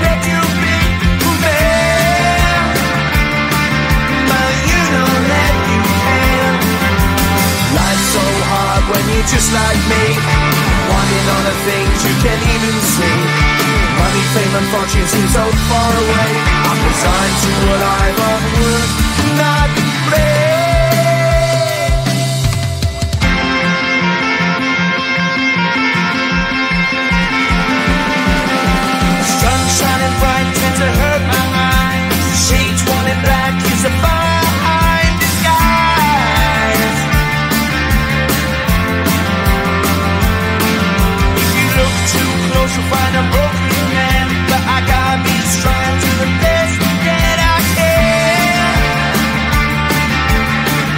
let you be man, but you don't let you can. Life's so hard when you're just like me, wanting all the things you can't even see. Money, fame and fortune seem so far away. I'm resigned to what I've unworked, not play. Sun shining bright tends to hurt my mind. Shades worn in black is a fine disguise. If you look too close you'll find a broken man, but I gotta be strong to the best that I can.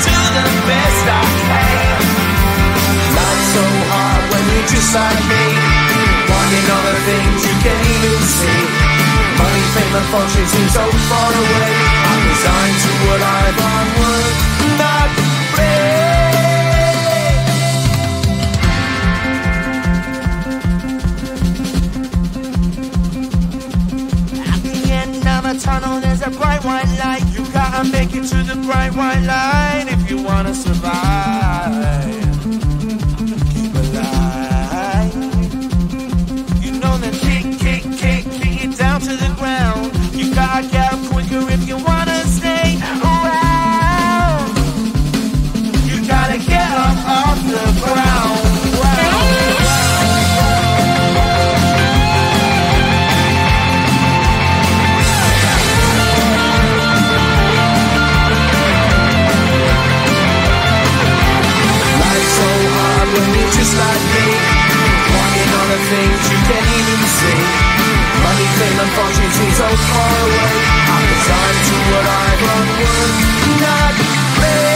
To the best I can. Life's so hard when you're just like me, wanting all the things you can't even see. Money, fame and fortune seem so far away. I'm resigned to what I've unworked, not play. At the end of a tunnel there's a bright white light. You gotta make it to the bright white light if you wanna survive. Keep alive. You know that kick it down to the ground. You gotta get up quicker if you wanna stay around. You gotta get up off the ground. Life's so hard when you're just like me, wanting all the things you can't even see. Money, fame and fortune seem so far away. I'm resigned to what I've unworked, not play.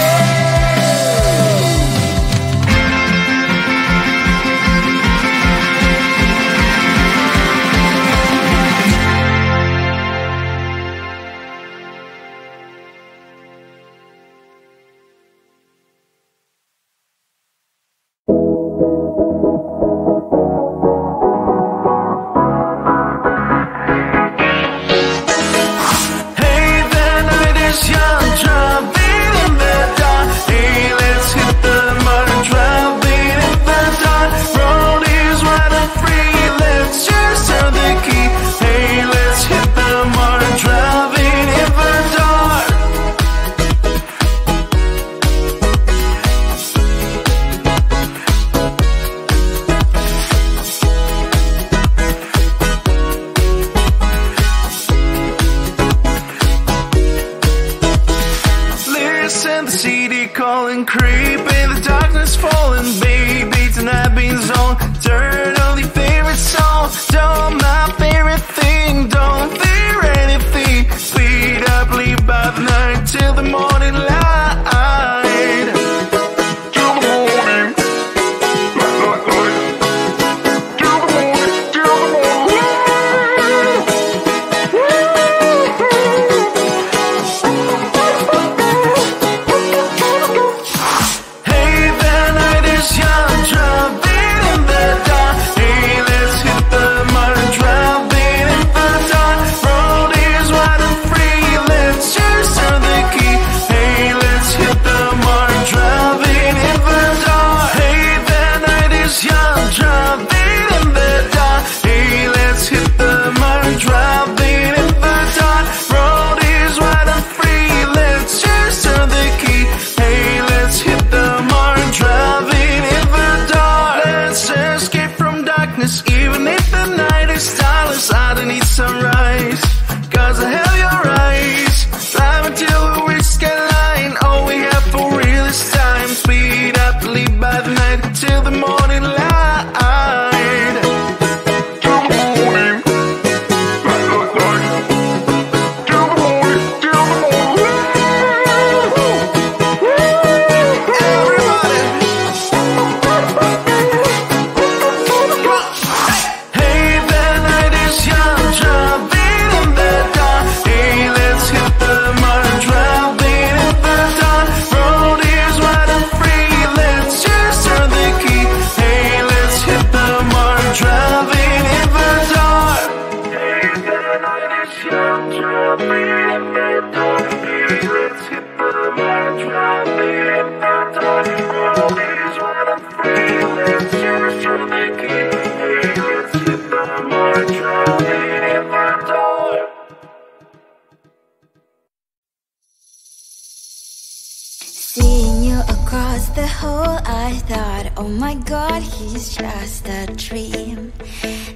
Seeing you across the hall, I thought, oh my god, he's just a dream.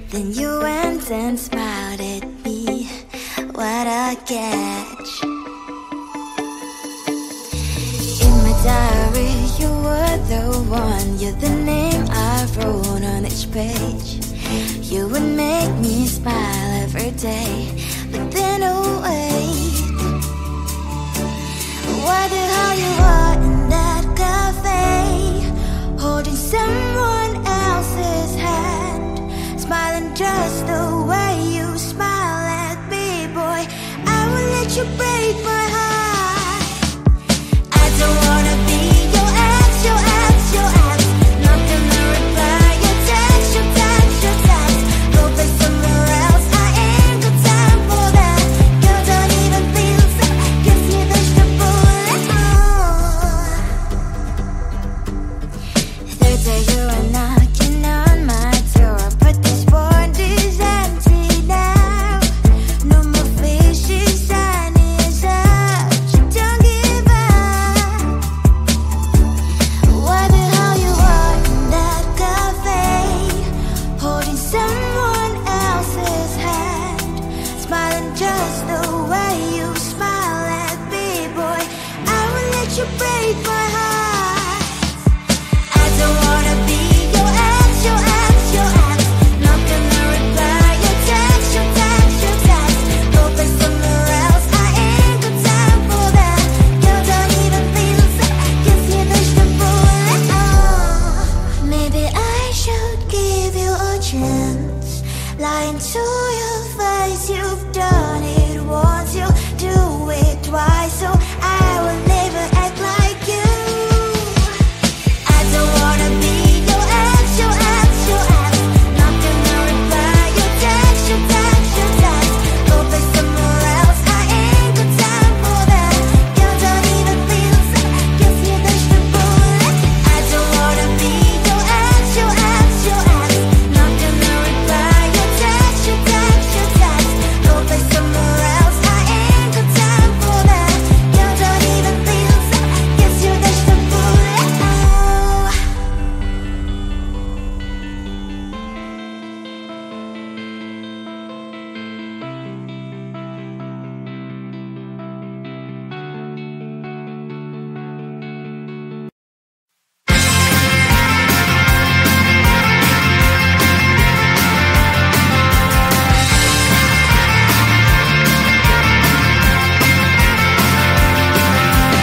Then you went and smiled at me, what a catch. In my diary, you were the one, you're the name I wrote on each page. You would make me smile every day, but then oh wait, why the hell you are in that cafe, holding someone else's hand, smiling just the way you smile at me, boy. I will let you break my heart. I don't wanna be your ex, your ex, your ex. Not gonna reply your text, your text, your text. Go play somewhere else, I ain't got time for that. You don't even feel so, kiss me vegetable. Third day you are knocking on my door, but this phone is empty now. No more fishes, sun is up. You don't give up. Why the hell you are in that cafe, holding someone else's hand, smiling just the way you smile at me, boy. I will let you break my heart. I don't wanna be your ex, your ex, your ex. Not gonna reply your text, your text, your text. Go play somewhere else, I ain't got time for that. You don't even feel so, kiss me vegetable. Maybe I should give you a chance. Lying to your face, you've done it once, you do it twice, so I will never act like you. I don't wanna be your ex, your ex, your ex. Not gonna reply your text, your text, your text. Go play somewhere else, I ain't got time for that. You don't even feel so, kiss me vegetable. I don't wanna be your ex, your ex, your ex. Not gonna reply your text, your text, your text. Go play somewhere else, I ain't got time for that. You don't even feel so, kiss you vegetable.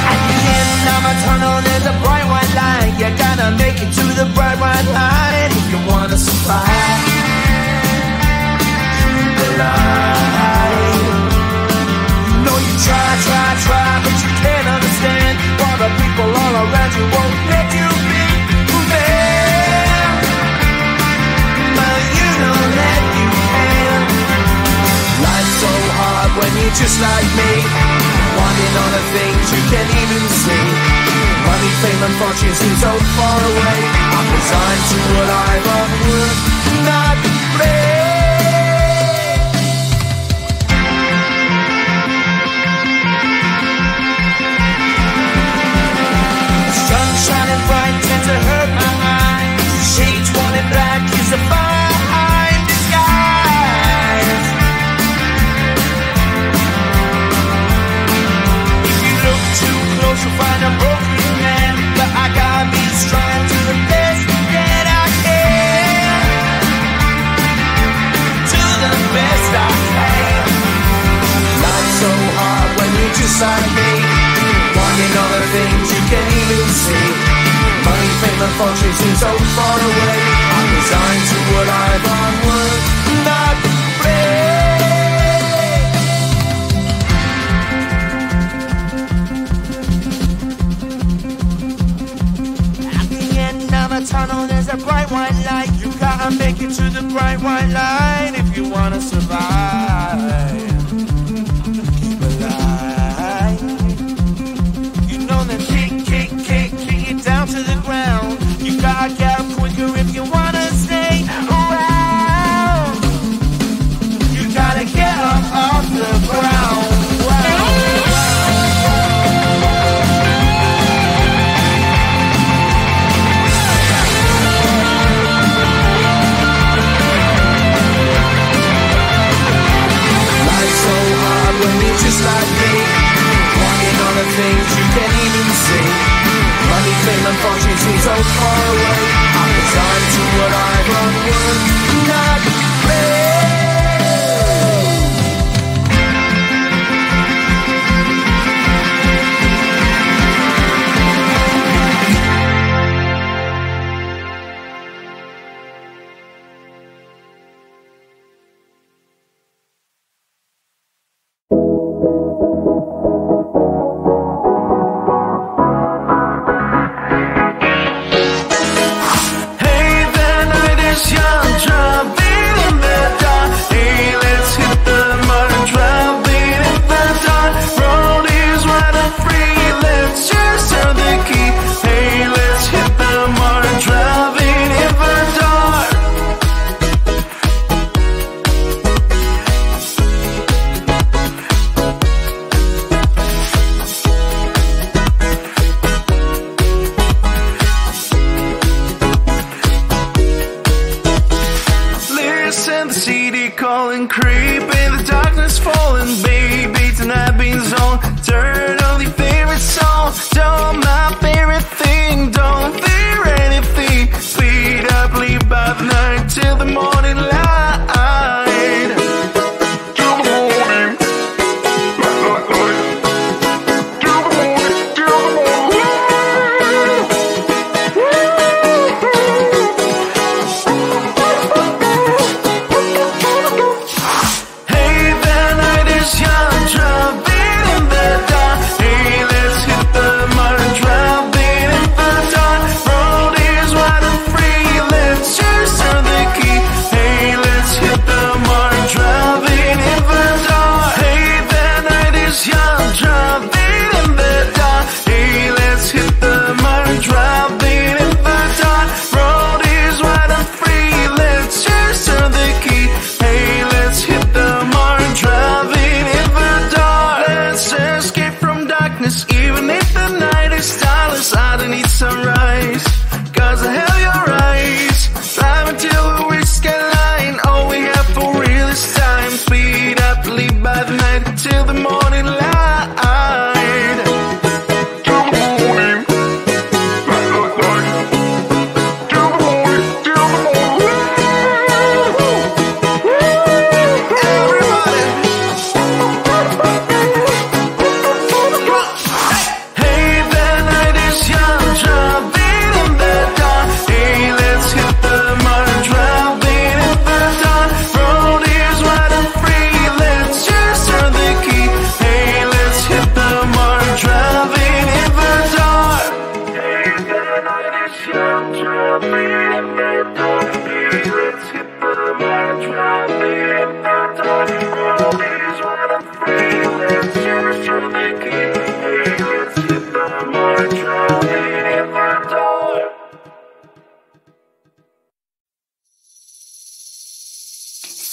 At the end of a tunnel, there's a bright white line. You gotta make it to the bright white line if you wanna survive. The line. No, you try, try, try, but you can't understand why the people all around you won't let you be who they are. But you know that you can. Life's so hard when you're just like me, wanting all the things you can't even see. Money, fame, and fortune seem so far away. I'm resigned to a life of work, not play. Sun shining bright tends to hurt my eyes. Shades worn in black is a fine disguise. If you look too close, you'll find a broken man. But I gotta be strong to the best that I can. To the best I can. Life's so hard when you're just like me, wanting all the things you can't even see. Money, fame, and fortune seem so far away. I'm resigned to a life on work, not play. At the end of a tunnel, there's a bright white light. You gotta make it to the bright white line if you wanna survive. fortune seems so far away. I'm resigned to what I've unworked, not made.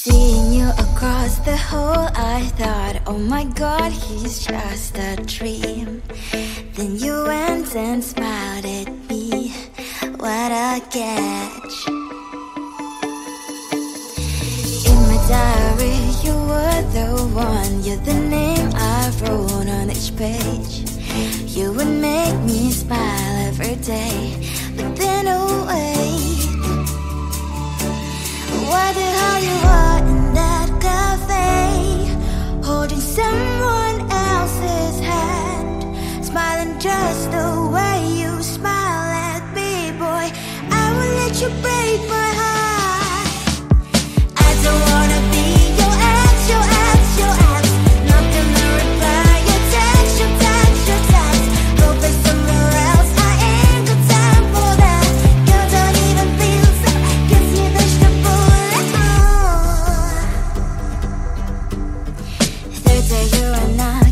Seeing you across the hall, I thought, oh my god, he's just a dream. Then you went and smiled at me, what a catch. In my diary, you were the one, you're the name I wrote on each page. You would make me smile every day, but then oh wait, why the hell you are in that cafe, holding someone else's hand, smiling just the way you smile at me, boy. I will let you break my heart. I don't wanna be your ex, your ex, your ex. Not gonna reply your text, your text, your text. Go play somewhere else, I ain't got time for that. Girl, don't even feel so, kiss me vegetable. Third day you and I